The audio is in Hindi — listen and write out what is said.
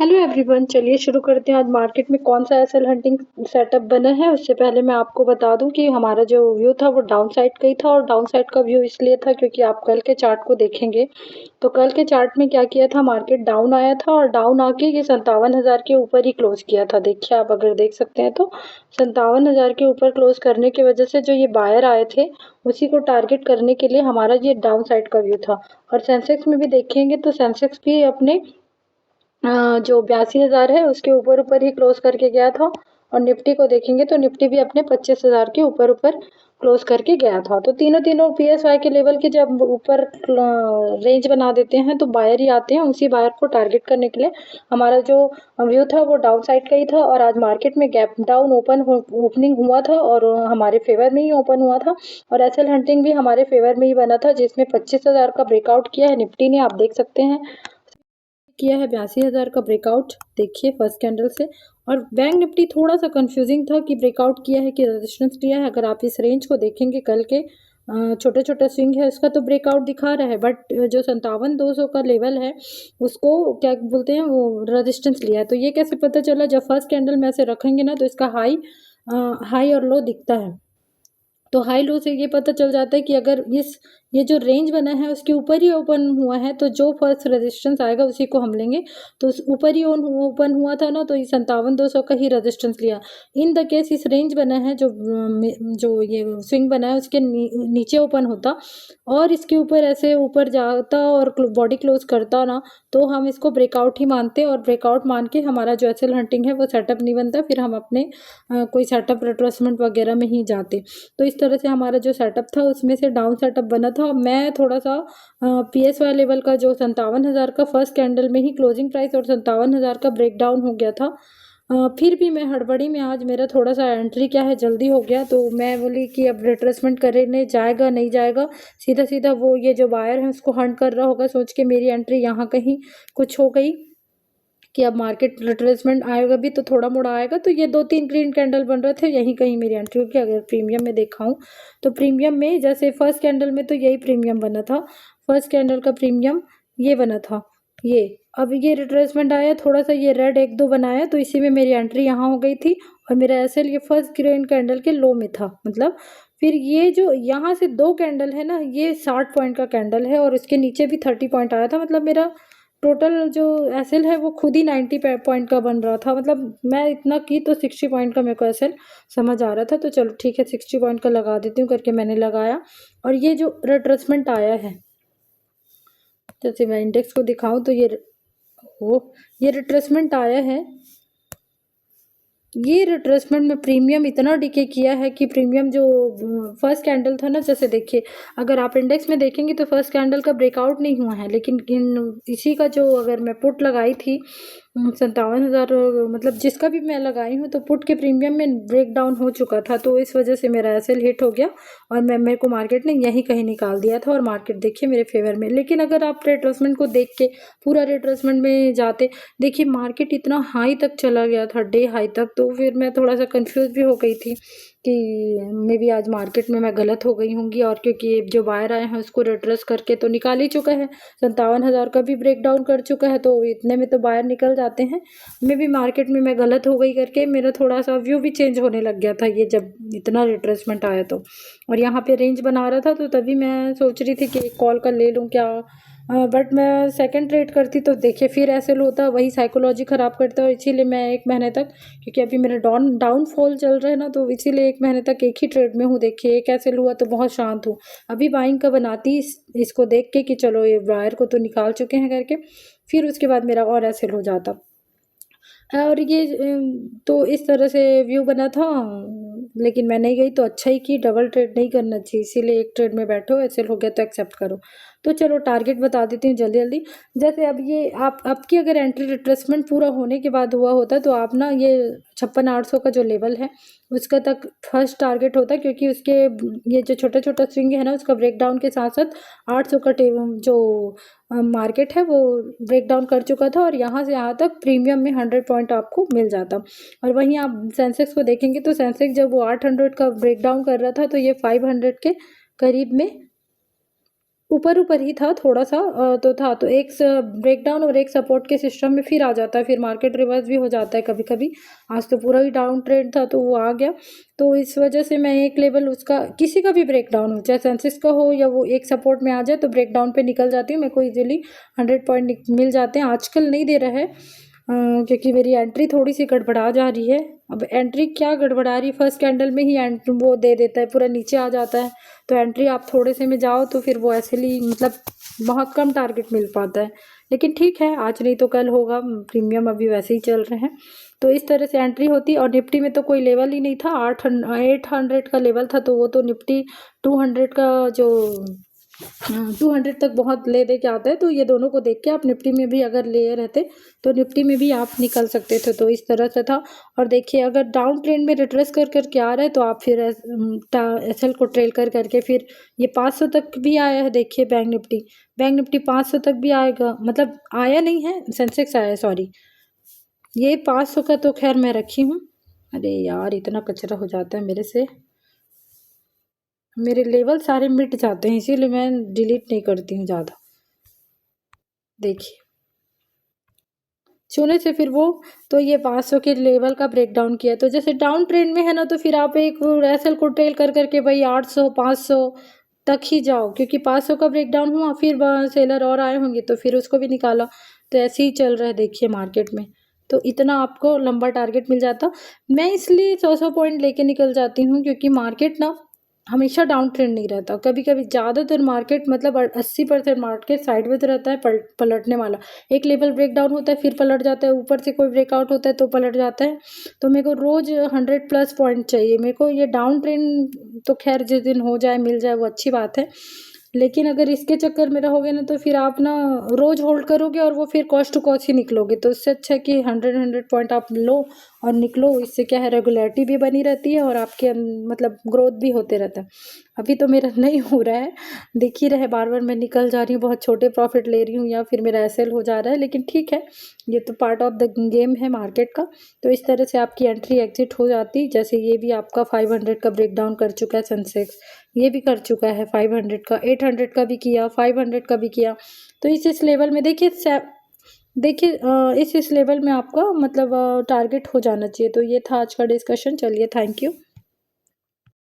हेलो एवरीवन, चलिए शुरू करते हैं। आज मार्केट में कौन सा एसएल हंटिंग सेटअप बना है। उससे पहले मैं आपको बता दूं कि हमारा जो व्यू था वो डाउन साइड का ही था। और डाउन साइड का व्यू इसलिए था क्योंकि आप कल के चार्ट को देखेंगे तो कल के चार्ट में क्या किया था, मार्केट डाउन आया था और डाउन आके ये 57,000 के ऊपर ही क्लोज किया था। देखिए, आप अगर देख सकते हैं तो 57,000 के ऊपर क्लोज करने की वजह से जो ये बायर आए थे उसी को टारगेट करने के लिए हमारा ये डाउन साइड का व्यू था। और सेंसेक्स में भी देखेंगे तो सेंसेक्स भी अपने जो 82,000 है उसके ऊपर ऊपर ही क्लोज करके गया था। और निफ्टी को देखेंगे तो निफ्टी भी अपने 25,000 के ऊपर ऊपर क्लोज करके गया था। तो तीनों तीनों पीएसवाई के लेवल के जब ऊपर रेंज बना देते हैं तो बायर ही आते हैं। उसी बायर को टारगेट करने के लिए हमारा जो व्यू था वो डाउन साइड का ही था। और आज मार्केट में गैप डाउन ओपनिंग हुआ था और हमारे फेवर में ही ओपन हुआ था। और एसएल हंटिंग भी हमारे फेवर में ही बना था, जिसमें 25,000 का ब्रेकआउट किया है निफ्टी ने, आप देख सकते हैं किया है 82,000 का ब्रेकआउट। देखिए फर्स्ट कैंडल से। और बैंक निफ्टी थोड़ा सा कंफ्यूजिंग था कि ब्रेकआउट किया है कि रेजिस्टेंस लिया है। अगर आप इस रेंज को देखेंगे कल के छोटे छोटे स्विंग है उसका तो ब्रेकआउट दिखा रहा है, बट जो 57,200 का लेवल है उसको क्या बोलते हैं, वो रेजिस्टेंस लिया है। तो ये कैसे पता चला, जब फर्स्ट कैंडल में ऐसे रखेंगे ना तो इसका हाई और लो दिखता है। तो हाई लो से ये पता चल जाता है कि अगर ये जो रेंज बना है उसके ऊपर ही ओपन हुआ है तो जो फर्स्ट रेजिस्टेंस आएगा उसी को हम लेंगे। तो उस ऊपर ही ओपन हुआ था ना, तो ये 57,200 का ही रेजिस्टेंस लिया। इन द केस इस रेंज बना है जो ये स्विंग बना है उसके नीचे ओपन होता और इसके ऊपर ऐसे ऊपर जाता और बॉडी क्लोज करता ना, तो हम इसको ब्रेकआउट ही मानते। और ब्रेकआउट मान के हमारा जो एसएल हंटिंग है वो सेटअप नहीं बनता, फिर हम अपने कोई सेटअप रिट्रेसमेंट वगैरह में ही जाते। तो इस तरह से हमारा जो सेटअप था उसमें से डाउन सेटअप बना था। मैं थोड़ा सा पीएसवाई लेवल का जो 57,000 का फर्स्ट कैंडल में ही क्लोजिंग प्राइस और 57,000 का ब्रेक डाउन हो गया था। फिर भी मैं हड़बड़ी में, आज मेरा थोड़ा सा एंट्री क्या है जल्दी हो गया, तो मैं बोली कि अब रिट्रेसमेंट करने जाएगा नहीं जाएगा। सीधा सीधा वो ये जो बायर है उसको हंट कर रहा होगा सोच के मेरी एंट्री यहाँ कहीं कुछ हो गई कि अब मार्केट रिट्रेसमेंट आएगा भी तो थोड़ा मोड़ा आएगा। तो ये 2-3 ग्रीन कैंडल बन रहे थे, यहीं कहीं मेरी एंट्री होगी। अगर प्रीमियम में देखा हूँ तो प्रीमियम में जैसे फर्स्ट कैंडल में तो यही प्रीमियम बना था, फर्स्ट कैंडल का प्रीमियम ये बना था। ये अब ये रिट्रेसमेंट आया थोड़ा सा, ये रेड 1-2 बनाया तो इसी में मेरी एंट्री यहाँ हो गई थी। और मेरा एसएल ये फर्स्ट ग्रीन कैंडल के लो में था, मतलब फिर ये जो यहाँ से 2 कैंडल है ना, ये 60 पॉइंट का कैंडल है और इसके नीचे भी 30 पॉइंट आया था। मतलब मेरा टोटल जो एसएल है वो खुद ही 90 पॉइंट का बन रहा था। मतलब मैं इतना की तो 60 पॉइंट का मेरे को एसएल समझ आ रहा था। तो चलो ठीक है 60 पॉइंट का लगा देती हूँ करके मैंने लगाया। और ये जो रिट्रेसमेंट आया है, जैसे मैं इंडेक्स को दिखाऊं तो ये रिट्रेसमेंट आया है। ये रिट्रेसमेंट में प्रीमियम इतना डिके किया है कि प्रीमियम जो फर्स्ट कैंडल था ना, जैसे देखिए अगर आप इंडेक्स में देखेंगे तो फर्स्ट कैंडल का ब्रेकआउट नहीं हुआ है, लेकिन इसी का जो अगर मैं पुट लगाई थी 57,000, मतलब जिसका भी मैं लगाई हूँ तो पुट के प्रीमियम में ब्रेक डाउन हो चुका था। तो इस वजह से मेरा एसएल हिट हो गया और मेरे को मार्केट ने यहीं कहीं निकाल दिया था और मार्केट देखिए मेरे फेवर में। लेकिन अगर आप रिट्रेसमेंट को देख के पूरा रिट्रेसमेंट में जाते, देखिए मार्केट इतना हाई तक चला गया था, डे हाई तक। तो फिर मैं थोड़ा सा कंफ्यूज भी हो गई थी कि मे बी आज मार्केट में मैं गलत हो गई होंगी। और क्योंकि जो बायर आए हैं उसको रिट्रेस करके तो निकाल ही चुका है, 57,000 का भी ब्रेक डाउन कर चुका है, तो इतने में तो बायर निकल जाते हैं। मे बी मार्केट में मैं गलत हो गई करके मेरा थोड़ा सा व्यू भी चेंज होने लग गया था ये जब इतना रिट्रेसमेंट आया तो। और यहाँ पे रेंज बना रहा था तो तभी मैं सोच रही थी कि एक कॉल कर ले लूँ क्या, बट मैं सेकंड ट्रेड करती तो देखिए फिर ऐसे होता, वही साइकोलॉजी ख़राब करता। और इसीलिए मैं 1 महीने तक, क्योंकि अभी मेरा डाउनफॉल चल रहा है ना, तो इसीलिए 1 महीने तक एक ही ट्रेड में हूँ। देखिए एक ऐसे हुआ तो बहुत शांत हूँ। अभी बाइंग का बनाती इसको देख के कि चलो ये वायर को तो निकाल चुके हैं करके, फिर उसके बाद मेरा और ऐसे हो जाता। और ये तो इस तरह से व्यू बना था। लेकिन मैं नहीं गई तो अच्छा ही की, डबल ट्रेड नहीं करना चाहिए, इसीलिए एक ट्रेड में बैठो, ऐसे हो गया तो एक्सेप्ट करो। तो चलो टारगेट बता देती हूँ जल्दी जल्दी। जैसे अब ये आपकी अगर एंट्री रिट्रेसमेंट पूरा होने के बाद हुआ होता तो आप ना ये 56,800 का जो लेवल है उसका तक फर्स्ट टारगेट होता, क्योंकि उसके ये जो छोटा छोटा स्विंग है ना उसका ब्रेकडाउन के साथ साथ 800 का जो मार्केट है वो ब्रेक डाउन कर चुका था। और यहाँ से यहाँ तक प्रीमियम में 100 पॉइंट आपको मिल जाता। और वहीं आप सेंसेक्स को देखेंगे तो सेंसेक्स जब वो 800 का ब्रेक डाउन कर रहा था तो ये 500 के करीब में ऊपर ऊपर ही था थोड़ा सा तो था, तो एक ब्रेकडाउन और एक सपोर्ट के सिस्टम में फिर आ जाता है, फिर मार्केट रिवर्स भी हो जाता है कभी कभी। आज तो पूरा ही डाउन ट्रेंड था तो वो आ गया, तो इस वजह से मैं एक लेवल उसका, किसी का भी ब्रेकडाउन हो चाहे सेंसेक्स का हो या वो एक सपोर्ट में आ जाए तो ब्रेकडाउन पे निकल जाती हूँ, मेरे को इजीली 100 पॉइंट मिल जाते हैं। आजकल नहीं दे रहा है क्योंकि मेरी एंट्री थोड़ी सी गड़बड़ा जा रही है। अब एंट्री क्या गड़बड़ा रही, फर्स्ट कैंडल में ही वो दे देता है, पूरा नीचे आ जाता है, तो एंट्री आप थोड़े से में जाओ तो फिर वो ऐसे ही मतलब बहुत कम टारगेट मिल पाता है। लेकिन ठीक है, आज नहीं तो कल होगा, प्रीमियम अभी वैसे ही चल रहे हैं, तो इस तरह से एंट्री होती। और निफ्टी में तो कोई लेवल ही नहीं था, 800 का लेवल था, तो वो तो निफ्टी 200 का जो 200 तक बहुत ले दे के आता है, तो ये दोनों को देख के आप निफ्टी में भी अगर ले रहते तो निफ्टी में भी आप निकल सकते थे, तो इस तरह से था। और देखिए अगर डाउन ट्रेंड में रिट्रेस कर करके आ रहा है तो आप फिर एसएल को ट्रेल कर करके फिर ये 500 तक भी आया है। देखिए बैंक निफ्टी 500 तक भी आएगा, मतलब आया नहीं है, सेंसेक्स आया है सॉरी, ये 500 का तो खैर मैं रखी हूँ। अरे यार इतना कचरा हो जाता है मेरे से, मेरे लेवल सारे मिट जाते हैं, इसीलिए मैं डिलीट नहीं करती हूँ ज़्यादा। देखिए छूने से फिर वो, तो ये 500 के लेवल का ब्रेक डाउन किया, तो जैसे डाउन ट्रेंड में है ना, तो फिर आप एक एसएल को ट्रेल कर करके भाई 800 500 तक ही जाओ, क्योंकि 500 का ब्रेक डाउन हुआ, फिर सेलर और आए होंगे तो फिर उसको भी निकाला, तो ऐसे ही चल रहा है देखिए मार्केट में। तो इतना आपको लंबा टारगेट मिल जाता। मैं इसलिए 100 पॉइंट लेके निकल जाती हूँ क्योंकि मार्केट ना हमेशा डाउन ट्रेंड नहीं रहता, कभी कभी ज़्यादातर मार्केट मतलब 80% मार्केट साइडवेज रहता है, पलटने वाला। एक लेवल ब्रेक डाउन होता है फिर पलट जाता है, ऊपर से कोई ब्रेकआउट होता है तो पलट जाता है। तो मेरे को रोज़ 100+ पॉइंट चाहिए मेरे को। ये डाउन ट्रेंड तो खैर जिस दिन हो जाए मिल जाए वो अच्छी बात है, लेकिन अगर इसके चक्कर में रहोगे ना तो फिर आप ना रोज़ होल्ड करोगे और वो फिर कॉस्ट टू कॉस्ट ही निकलोगे। तो इससे अच्छा है कि 100 पॉइंट आप लो और निकलो, इससे क्या है रेगुलरिटी भी बनी रहती है और आपके मतलब ग्रोथ भी होते रहता है। अभी तो मेरा नहीं हो रहा है, दिख ही रहे बार बार मैं निकल जा रही हूँ, बहुत छोटे प्रॉफिट ले रही हूँ या फिर मेरा एसएल हो जा रहा है, लेकिन ठीक है, ये तो पार्ट ऑफ द गेम है मार्केट का। तो इस तरह से आपकी एंट्री एग्जिट हो जाती। जैसे ये भी आपका 500 का ब्रेक डाउन कर चुका है सेंसेक्स, ये भी कर चुका है 500 का, 800 का भी किया, 500 का भी किया। तो इस लेवल में देखिए इस लेवल में आपका मतलब टारगेट हो जाना चाहिए। तो ये था आज का डिस्कशन, चलिए थैंक यू।